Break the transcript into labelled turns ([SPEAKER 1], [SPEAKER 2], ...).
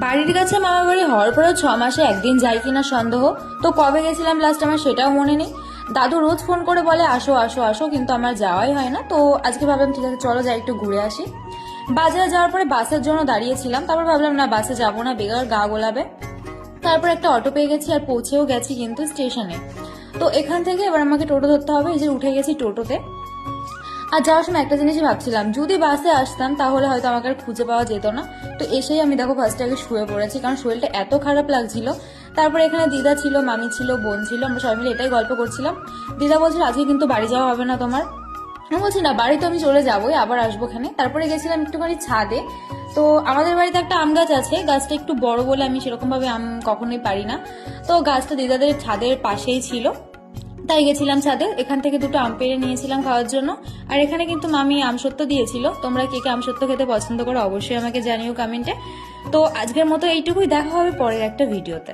[SPEAKER 1] বাড়ির কাছে মামা বাড়ি হওয়ার পরেও 6 মাসে একদিন যাই কিনা সন্দেহ। তো কবে গেছিলাম লাস্ট আমার সেটাও মনে নেই। দাদু রোজ ফোন করে বলে আসো আসো আসো, কিন্তু আমার যাওয়াই হয় না। তো আজকে ভাবলাম ঠিক আছে চলো যাই একটু ঘুরে আসি। বাজারে যাওয়ার পরে বাসের জন্য দাঁড়িয়েছিলাম, তারপর ভাবলাম না বাসে যাবো না, বেকার গা গোলাবে। তারপর একটা অটো পেয়ে গেছি আর পৌঁছেও গেছি কিন্তু স্টেশনে। তো এখান থেকে এবার আমাকে টোটো ধরতে হবে, এই যে উঠে গেছি টোটোতে। আর যাওয়ার সময় একটা জিনিসই ভাবছিলাম, যদি বাসে আসতাম তাহলে হয়তো আমাকে আর খুঁজে পাওয়া যেত না। তো এসেই আমি দেখো ফার্স্টে আগে শুয়ে পড়েছি, কারণ শরীরটা এত খারাপ লাগছিল। তারপরে এখানে দিদা ছিল, মামি ছিল, বোন ছিল, আমরা সবাই মিলে এটাই গল্প করছিলাম। দিদা বলছিল আজকে কিন্তু বাড়ি যাওয়া হবে না তোমার। আমি বলছি না, বাড়ি তো আমি চলে যাবোই, আবার আসবো এখানে। তারপরে গেছিলাম একটুখানি ছাদে। তো আমাদের বাড়িতে একটা আম গাছ আছে, গাছটা একটু বড় বলে আমি সেরকম ভাবে আম কখনোই পারি না। তো গাছটা দিদাদের ছাদের পাশেই ছিল, তাই গেছিলাম ছাদে। এখান থেকে দুটো আম পেড়ে নিয়েছিলাম খাওয়ার জন্য। আর এখানে কিন্তু মামি আমসত্ত্ব দিয়েছিল। তোমরা কে কে আমসত্ত্ব খেতে পছন্দ করো অবশ্যই আমাকে জানিও কমেন্টে। তো আজকের মতো এইটুকুই, দেখা হবে পরের একটা ভিডিওতে।